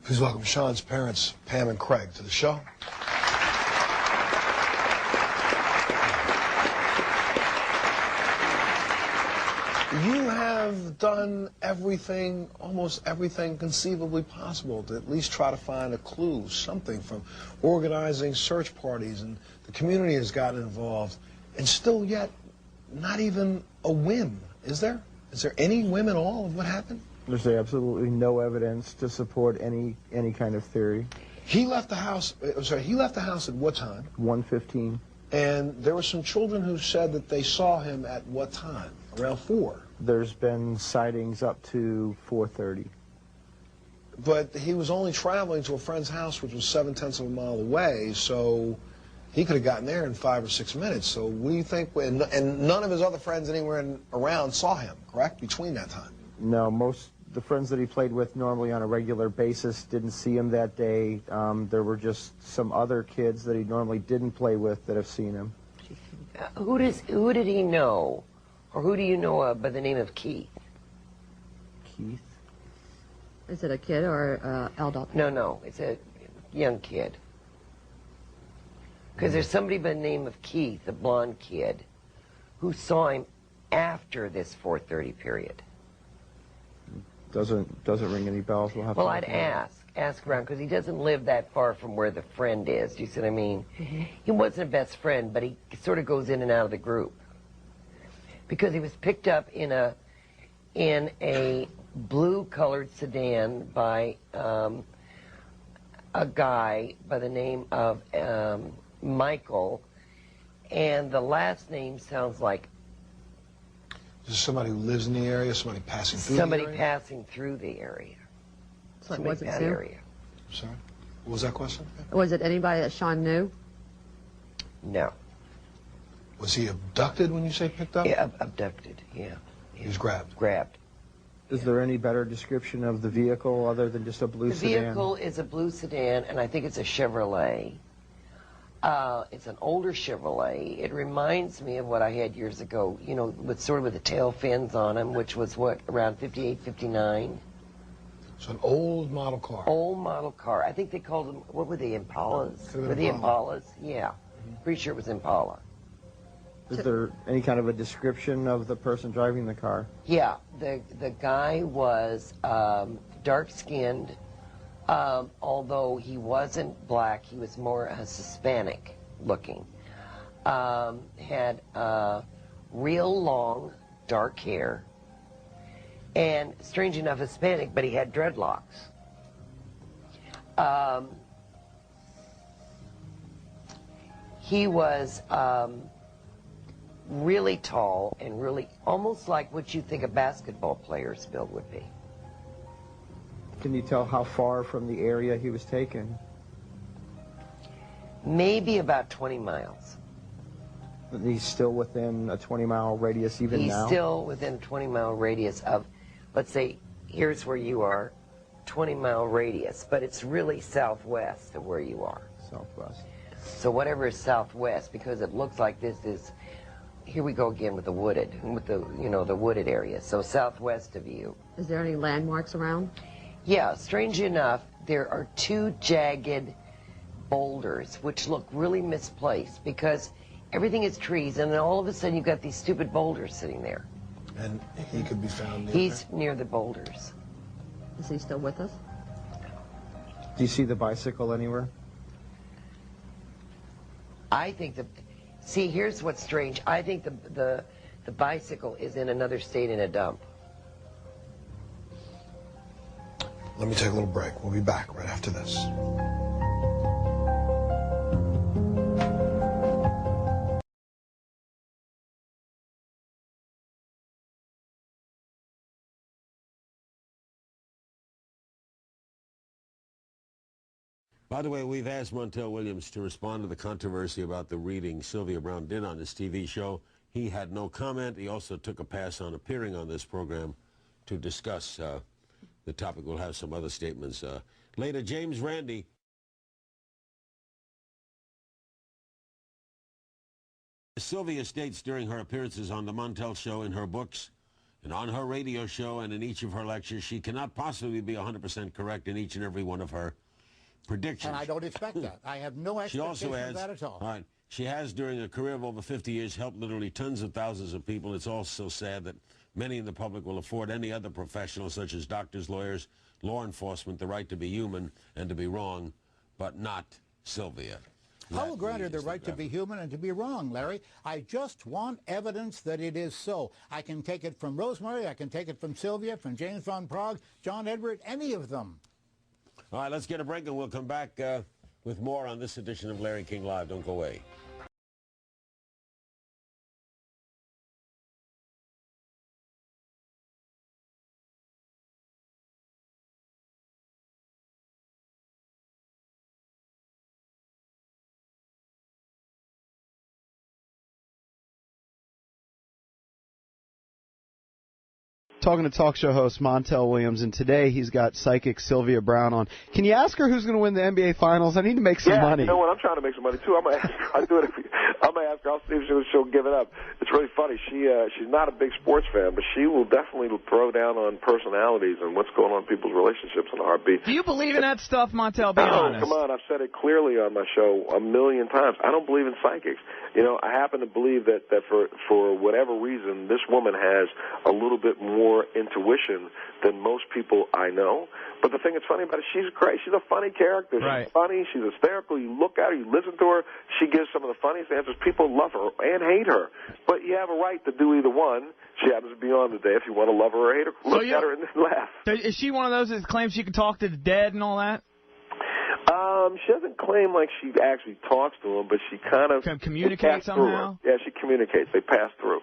Please welcome Shawn's parents, Pam and Craig, to the show. You have done everything, almost everything conceivably possible to at least try to find a clue, something, from organizing search parties, and the community has gotten involved, and still yet not even a whim, is there? Is there any whim at all of what happened? There's absolutely no evidence to support any kind of theory. He left the house, he left the house at what time? 1:15. And there were some children who said that they saw him at what time? Around 4. There's been sightings up to 4:30. But he was only traveling to a friend's house, which was 7/10 of a mile away, so he could have gotten there in 5 or 6 minutes. So what do you think? And none of his other friends anywhere around saw him, correct, between that time? No, most the friends that he played with normally on a regular basis didn't see him that day. There were just some other kids that he normally didn't play with that have seen him. Who did he know, or who do you know of by the name of Keith? Keith? Is it a kid or adult? No, it's a young kid. Because there's somebody by the name of Keith, a blonde kid, who saw him after this 4:30 period. Doesn't ring any bells. We'll have Well, to I'd ask around, because he doesn't live that far from where the friend is. Do you see what I mean? Mm-hmm. He wasn't a best friend, but he sort of goes in and out of the group. Because he was picked up in a blue-colored sedan by a guy by the name of Michael, and the last name sounds like Is this somebody who lives in the area, somebody passing through the area? somebody passing through the area. So Somebody was it in that Sue? area. I'm sorry? What was that question? Was it anybody that Shawn knew? No. Was he abducted when you say picked up? Yeah, abducted, yeah. He was grabbed. Grabbed. Is there any better description of the vehicle other than just a blue sedan? The vehicle is a blue sedan, and I think it's a Chevrolet. It's an older Chevrolet. It reminds me of what I had years ago, you know, with the tail fins on them, which was, what, around 58, 59? So an old model car. Old model car. I think they called them, what were they, Impalas? Were they Impalas? Yeah. Pretty sure it was Impala. Is there any kind of a description of the person driving the car? Yeah, the guy was dark-skinned, although he wasn't black. He was more Hispanic looking. Had real long, dark hair, and strange enough, Hispanic, but he had dreadlocks. He was really tall and really almost like what you think a basketball player's build would be. Can you tell how far from the area he was taken? Maybe about 20 miles. He's still within a 20-mile radius even now? He's still within a 20-mile radius of, let's say, here's where you are, 20-mile radius, but it's really southwest of where you are. Southwest. So whatever is southwest, because it looks like this is, here we go again with the wooded, with the, you know, the wooded area. So southwest of you. Is there any landmarks around? Yeah, strangely enough, there are 2 jagged boulders, which look really misplaced, because everything is trees, and then all of a sudden you've got these stupid boulders sitting there. And he could be found near He's there? near the boulders. Is he still with us? Do you see the bicycle anywhere? I think see, here's what's strange. I think the bicycle is in another state in a dump. Let me take a little break. We'll be back right after this. By the way, we've asked Montel Williams to respond to the controversy about the reading Sylvia Browne did on this TV show. He had no comment. He also took a pass on appearing on this program to discuss the topic. We'll have some other statements later. James Randi. Sylvia states during her appearances on the Montel show in her books And on her radio show and in each of her lectures, she cannot possibly be 100% correct in each and every one of her predictions. And I don't expect that. I have no expectation of that at all. All right, she has, during a career of over 50 years, helped literally tons of thousands of people. It's also sad that many in the public will afford any other professionals, such as doctors, lawyers, law enforcement, the right to be human and to be wrong, but not Sylvia. I will grant her the right to be human and to be wrong, Larry. I just want evidence that it is so. I can take it from Rosemary, I can take it from Sylvia, from James Van Prague, John Edward, any of them. All right, let's get a break, and we'll come back with more on this edition of Larry King Live. Don't go away. Talking to talk show host Montel Williams, and today he's got psychic Sylvia Browne on. Can you ask her who's going to win the NBA Finals? I need to make some money. You know what? I'm trying to make some money too. I'm gonna ask her. I'll see if she'll give it up. It's really funny. She's not a big sports fan, but she will definitely throw down on personalities and what's going on in people's relationships in a heartbeat. Do you believe in that stuff, Montel? Be honest. Come on. I've said it clearly on my show a million times. I don't believe in psychics. You know, I happen to believe that for whatever reason, this woman has a little bit more intuition than most people I know. But the thing that's funny about it, she's great. She's a funny character. Right. She's funny. She's hysterical. You look at her, you listen to her. She gives some of the funniest answers. People love her and hate her. But you have a right to do either one. She happens to be on today. If you want to love her or hate her, look at her and laugh. Is she one of those that claims she can talk to the dead and all that? She doesn't claim like she actually talks to them, but she kind of communicates somehow? Yeah, she communicates. They pass through.